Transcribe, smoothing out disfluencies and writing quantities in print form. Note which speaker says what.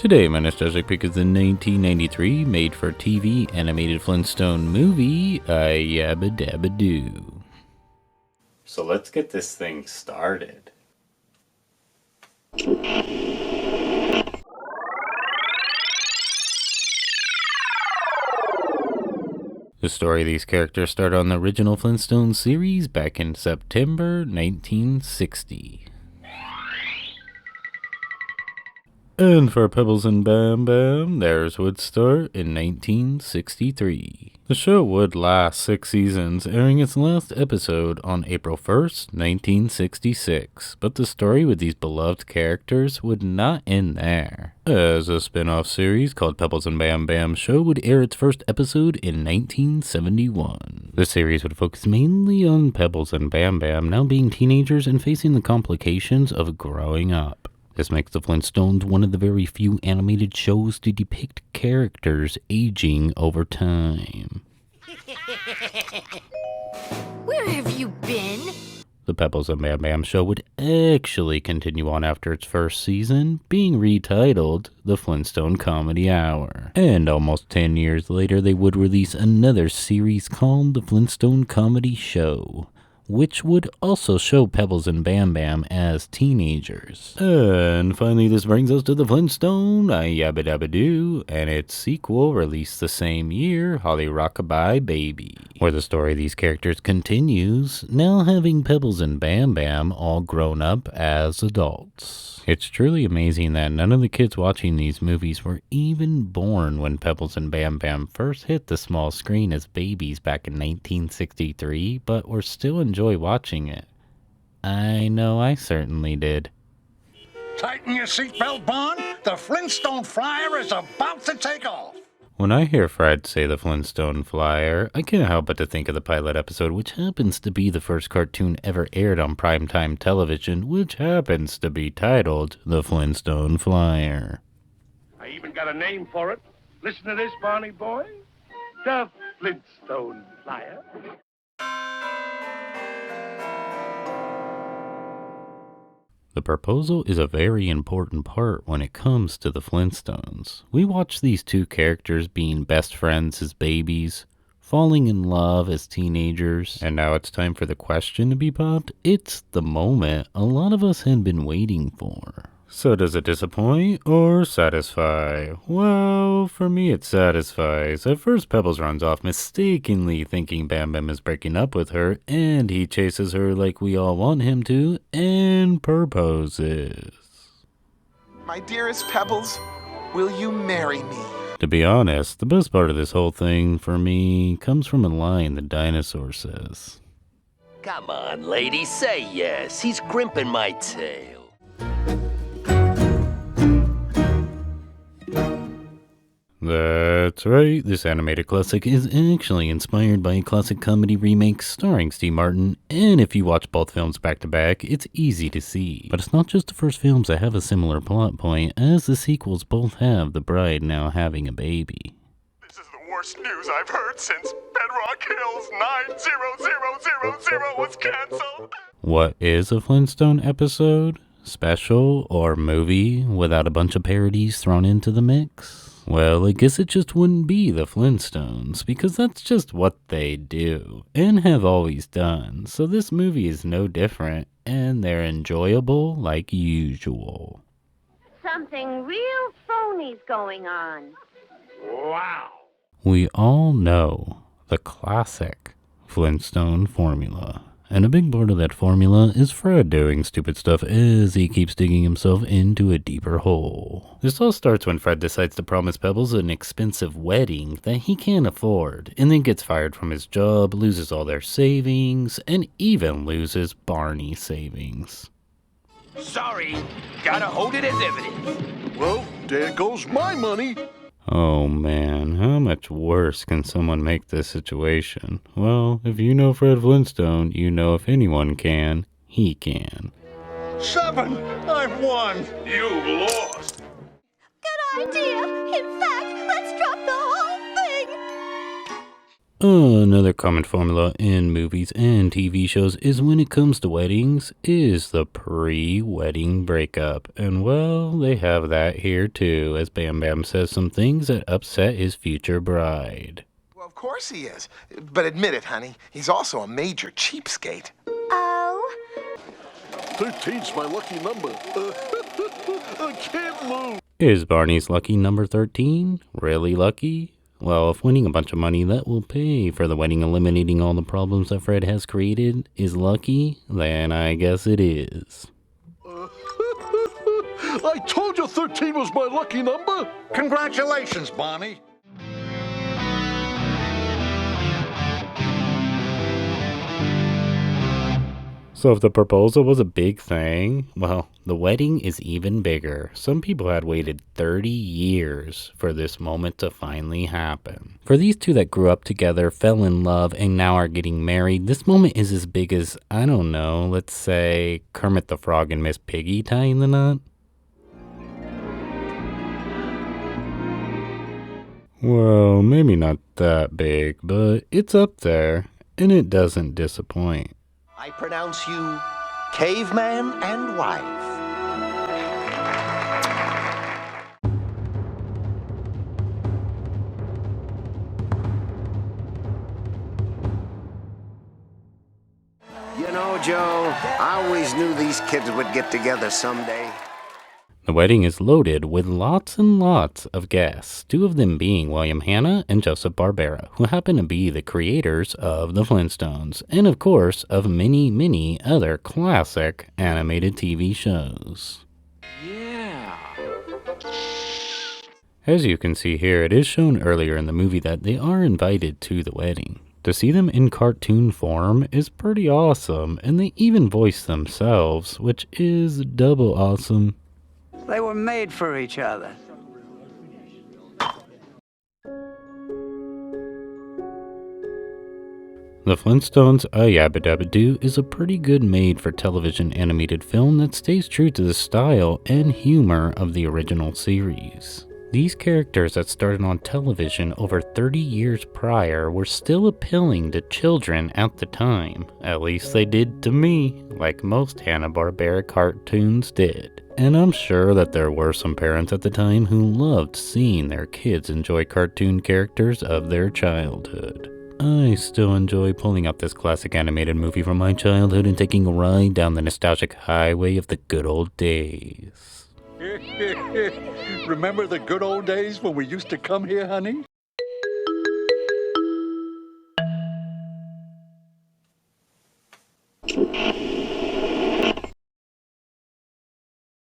Speaker 1: Today, my nostalgic pick is the 1993 made-for-TV animated Flintstone movie, Yabba-Dabba-Doo. So let's get this thing started. The story of these characters started on the original Flintstones series back in September 1960. And for Pebbles and Bam Bam, theirs would start in 1963. The show would last 6 seasons, airing its last episode on April 1st, 1966. But the story with these beloved characters would not end there, as a spin-off series called Pebbles and Bam Bam Show would air its first episode in 1971. The series would focus mainly on Pebbles and Bam Bam now being teenagers and facing the complications of growing up. This makes the Flintstones one of the very few animated shows to depict characters aging over time.
Speaker 2: Where have you been?
Speaker 1: The Pebbles and Bam Bam Show would actually continue on after its first season, being retitled The Flintstone Comedy Hour. And almost 10 years later, they would release another series called The Flintstone Comedy Show, which would also show Pebbles and Bam Bam as teenagers. And finally, this brings us to the Flintstone Yabba-Dabba-Doo, and its sequel released the same year, Holly Rockabye Baby, where the story of these characters continues, now having Pebbles and Bam Bam all grown up as adults. It's truly amazing that none of the kids watching these movies were even born when Pebbles and Bam Bam first hit the small screen as babies back in 1963, but were still enjoy watching it. I know I certainly did.
Speaker 3: Tighten your seatbelt, Bond. The Flintstone Flyer is about to take off.
Speaker 1: When I hear Fred say the Flintstone Flyer, I can't help but to think of the pilot episode, which happens to be the first cartoon ever aired on primetime television, which happens to be titled The Flintstone Flyer.
Speaker 4: I even got a name for it. Listen to this, Barney boy. The Flintstone Flyer.
Speaker 1: The proposal is a very important part when it comes to the Flintstones. We watch these two characters being best friends as babies, falling in love as teenagers, and now it's time for the question to be popped. It's the moment a lot of us had been waiting for. So does it disappoint or satisfy? Well, for me it satisfies. At first Pebbles runs off mistakenly thinking Bam Bam is breaking up with her, and he chases her like we all want him to, and proposes.
Speaker 5: My dearest Pebbles, will you marry me?
Speaker 1: To be honest, the best part of this whole thing for me comes from a line the dinosaur says.
Speaker 6: Come on, lady, say yes. He's grimping my tail.
Speaker 1: That's right, this animated classic is actually inspired by a classic comedy remake starring Steve Martin, and if you watch both films back to back, it's easy to see. But it's not just the first films that have a similar plot point, as the sequels both have the bride now having a baby.
Speaker 5: This is the worst news I've heard since Bedrock Hills 90000 was canceled.
Speaker 1: What is a Flintstone episode, special, or movie without a bunch of parodies thrown into the mix? Well, I guess it just wouldn't be the Flintstones, because that's just what they do, and have always done, so this movie is no different, and they're enjoyable like usual.
Speaker 2: Something real phony's going on.
Speaker 4: Wow.
Speaker 1: We all know the classic Flintstone formula. And a big part of that formula is Fred doing stupid stuff as he keeps digging himself into a deeper hole. This all starts when Fred decides to promise Pebbles an expensive wedding that he can't afford, and then gets fired from his job, loses all their savings, and even loses Barney's savings.
Speaker 6: Sorry, gotta hold it as evidence.
Speaker 5: Well, there goes my money.
Speaker 1: Oh man, how much worse can someone make this situation? Well, if you know Fred Flintstone, you know if anyone can, he can.
Speaker 3: 7! I've won!
Speaker 4: You lost.
Speaker 2: Good idea. In fact, let's drop the whole thing.
Speaker 1: Another common formula in movies and TV shows is when it comes to weddings is the pre-wedding breakup. And well, they have that here too, as Bam Bam says some things that upset his future bride.
Speaker 5: Well, of course he is. But admit it, honey, he's also a major cheapskate.
Speaker 2: Oh?
Speaker 7: 13's my lucky number. I can't move.
Speaker 1: Is Barney's lucky number 13 really lucky? Well, if winning a bunch of money that will pay for the wedding eliminating all the problems that Fred has created is lucky, then I guess it is.
Speaker 7: I told you 13 was my lucky number.
Speaker 3: Congratulations, Barney.
Speaker 1: So if the proposal was a big thing, well, the wedding is even bigger. Some people had waited 30 years for this moment to finally happen. For these two that grew up together, fell in love, and now are getting married, this moment is as big as, I don't know, let's say Kermit the Frog and Miss Piggy tying the knot. Well, maybe not that big, but it's up there, and it doesn't disappoint.
Speaker 6: I pronounce you caveman and wife.
Speaker 8: You know, Joe, I always knew these kids would get together someday.
Speaker 1: The wedding is loaded with lots and lots of guests, two of them being William Hanna and Joseph Barbera, who happen to be the creators of the Flintstones, and of course of many, many other classic animated TV shows.
Speaker 8: Yeah.
Speaker 1: As you can see here, it is shown earlier in the movie that they are invited to the wedding. To see them in cartoon form is pretty awesome, and they even voice themselves, which is double awesome.
Speaker 9: They were made for each other.
Speaker 1: The Flintstones' A Yabba-Dabba Do is a pretty good made-for-television animated film that stays true to the style and humor of the original series. These characters that started on television over 30 years prior were still appealing to children at the time. At least they did to me, like most Hanna-Barbera cartoons did. And I'm sure that there were some parents at the time who loved seeing their kids enjoy cartoon characters of their childhood. I still enjoy pulling up this classic animated movie from my childhood and taking a ride down the nostalgic highway of the good old days.
Speaker 3: Remember the good old days when we used to come here, honey?